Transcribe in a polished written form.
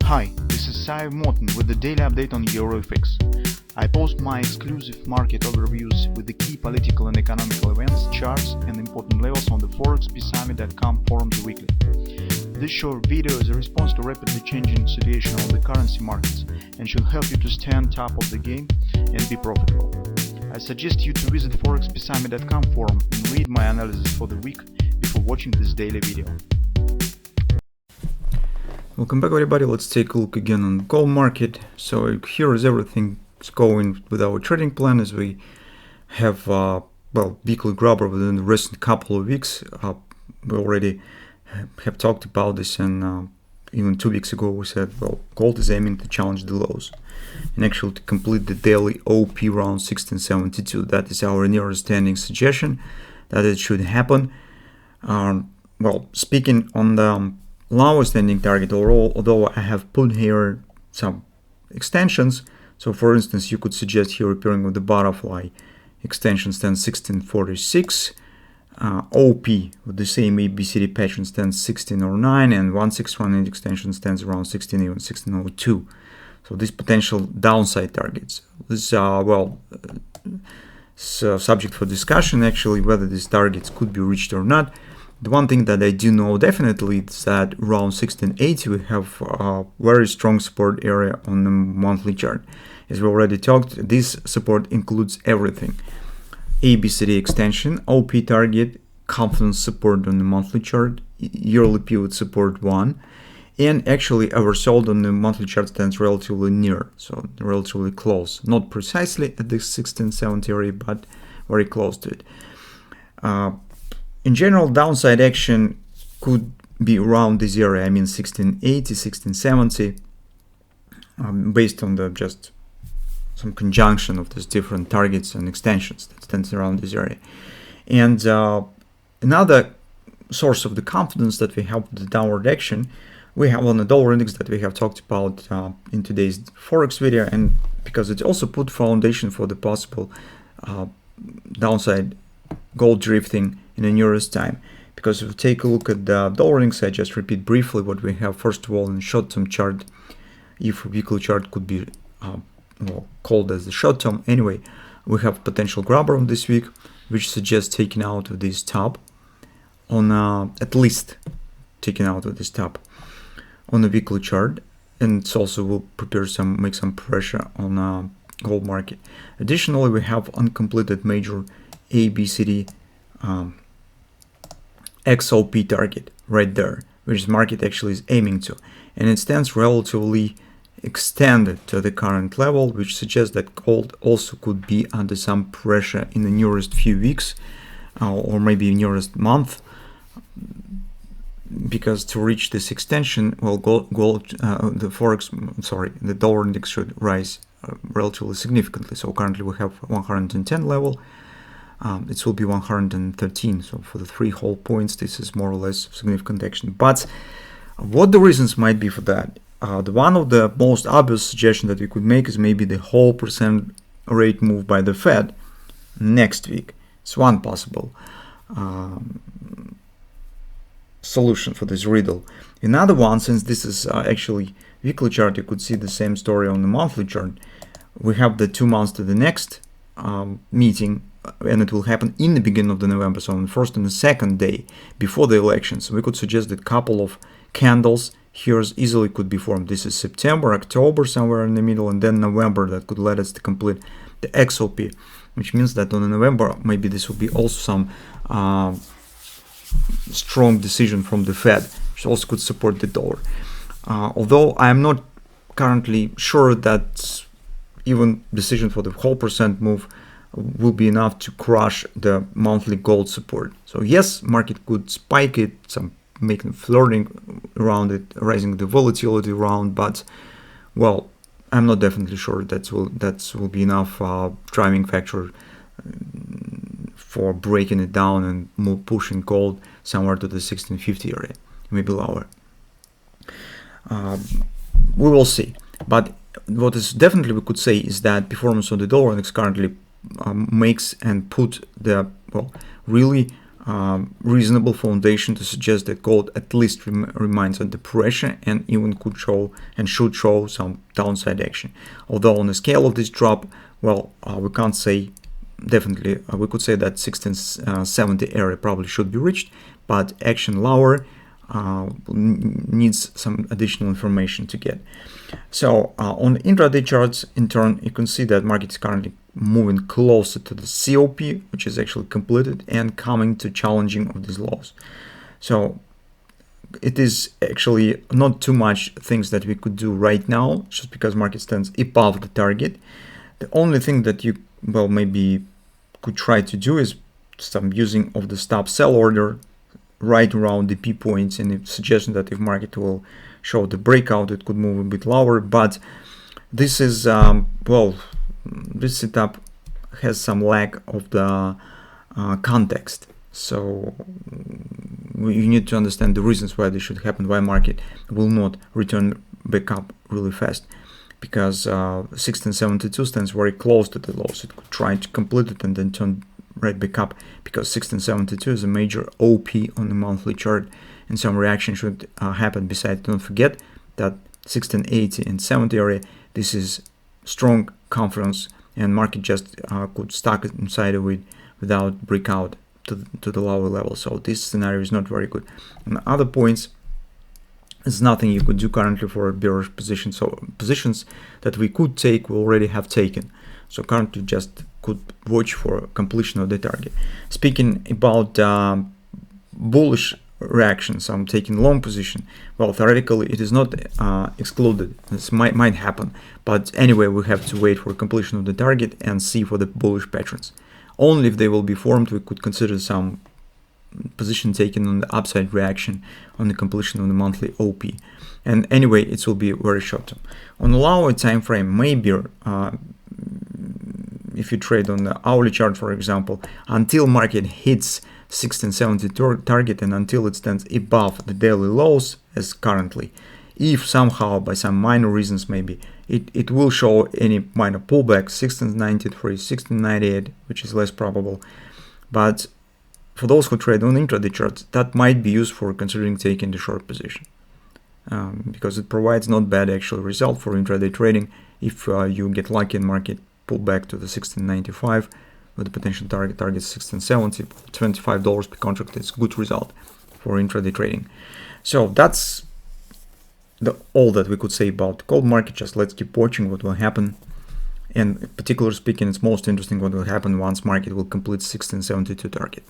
Hi, this is Sive Morten with the daily update on EuroFX. I post my exclusive market overviews with the key political and economical events, charts and important levels on the ForexPeaceArmy.com forums weekly. This short video is a response to rapidly changing situation on the currency markets and should help you to stay on top of the game and be profitable. I suggest you to visit ForexPeaceArmy.com forum and read my analysis for the week before watching this daily video. Welcome back, everybody. Let's take a look again on the gold market. So here is everything going with our trading plan, as we have weekly grabber within the recent couple of weeks. We already have talked about this, and even 2 weeks ago we said, well, gold is aiming to challenge the lows and actually to complete the daily OP around 1672. That is our nearest standing suggestion that it should happen. Speaking on the lowest standing target, although I have put here some extensions. So for instance, you could suggest here appearing with the butterfly extension stands 1646, OP with the same ABCD pattern stands 1609, and 1618 extension stands around 16, even 1602. So these potential downside targets, this are subject for discussion actually, whether these targets could be reached or not. The one thing that I do know definitely is that around 1680 we have a very strong support area on the monthly chart. As we already talked, this support includes everything: ABCD extension, OP target, confidence support on the monthly chart, yearly pivot support 1, and actually oversold on the monthly chart stands relatively near, so relatively close, not precisely at the 1670 area, but very close to it. In general, downside action could be around this area, I mean 1680, 1670, based on the just some conjunction of these different targets and extensions that stands around this area. And another source of the confidence that we have with the downward action, we have on the dollar index that we have talked about in today's Forex video, and because it also put foundation for the possible downside gold drifting in the nearest time. Because if we take a look at the dollar index, I just repeat briefly what we have. First of all, in short-term chart, if a weekly chart could be called as the short-term, anyway, we have potential grabber on this week, which suggests taking out of this top on at least taking out of this top on the weekly chart, and it also will make some pressure on gold market. Additionally, we have uncompleted major ABCD XOP target right there, which the market actually is aiming to, and it stands relatively extended to the current level, which suggests that gold also could be under some pressure in the nearest few weeks or maybe nearest month, because to reach this extension, well, the dollar index should rise relatively significantly. So currently we have 110 level. It will be 113, so for the 3 whole points this is more or less significant action. But what the reasons might be for that, one of the most obvious suggestions that we could make is maybe the whole percent rate move by the Fed next week. It's one possible solution for this riddle. Another one, since this is actually weekly chart, you could see the same story on the monthly chart. We have the 2 months to the next meeting, and it will happen in the beginning of the November, so on the first and the second day before the elections. We could suggest that a couple of candles here easily could be formed. This is September, October, somewhere in the middle, and then November, that could let us to complete the XOP, which means that on November maybe this will be also some strong decision from the Fed, which also could support the dollar. Although I am not currently sure that even decision for the whole percent move will be enough to crush the monthly gold support. So yes, market could spike it, some making flirting around it, raising the volatility around, but well, I'm not definitely sure that will be enough driving factor for breaking it down and pushing gold somewhere to the 1650 area, maybe lower. We will see. But what is definitely we could say is that performance on the dollar index currently makes and put the really reasonable foundation to suggest that gold at least remains under pressure and even could show and should show some downside action. Although on the scale of this drop, well, we can't say definitely. We could say that 1670 area probably should be reached, but action lower needs some additional information to get. So on the intraday charts, in turn, you can see that market is currently moving closer to the COP, which is actually completed, and coming to challenging of these lows. So it is actually not too much things that we could do right now, just because market stands above the target. The only thing that you, well, maybe could try to do is some using of the stop sell order right around the P points, and the suggestion that if market will show the breakout, it could move a bit lower. But this is well, this setup has some lack of the context, so you need to understand the reasons why this should happen, why market will not return back up really fast, because 1672 stands very close to the lows. It could try to complete it and then turn right back up, because 1672 is a major OP on the monthly chart, and some reaction should happen. Besides, don't forget that 1680 and 70 area, this is strong confidence, and market just could stuck inside of it without breakout to the lower level. So this scenario is not very good. On other points, there's nothing you could do currently for a bearish position. So positions that we could take, we already have taken. So currently just could watch for completion of the target. Speaking about bullish reactions, I'm taking long position. Well, theoretically it is not excluded. This might happen, but anyway, we have to wait for completion of the target and see for the bullish patterns. Only if they will be formed, we could consider some position taken on the upside reaction on the completion of the monthly OP. And anyway, it will be very short term. On the lower time frame, maybe if you trade on the hourly chart, for example, until market hits 1670 target and until it stands above the daily lows as currently, if somehow by some minor reasons maybe it will show any minor pullback, 1693, 1698, which is less probable. But for those who trade on intraday charts, that might be used for considering taking the short position, because it provides not bad actual result for intraday trading if you get lucky and market pull back to the 1695 with the potential target 1670, $25 per contract. It's good result for intraday trading. So that's all that we could say about the gold market. Just let's keep watching what will happen, and particularly speaking, it's most interesting what will happen once market will complete 1672 target.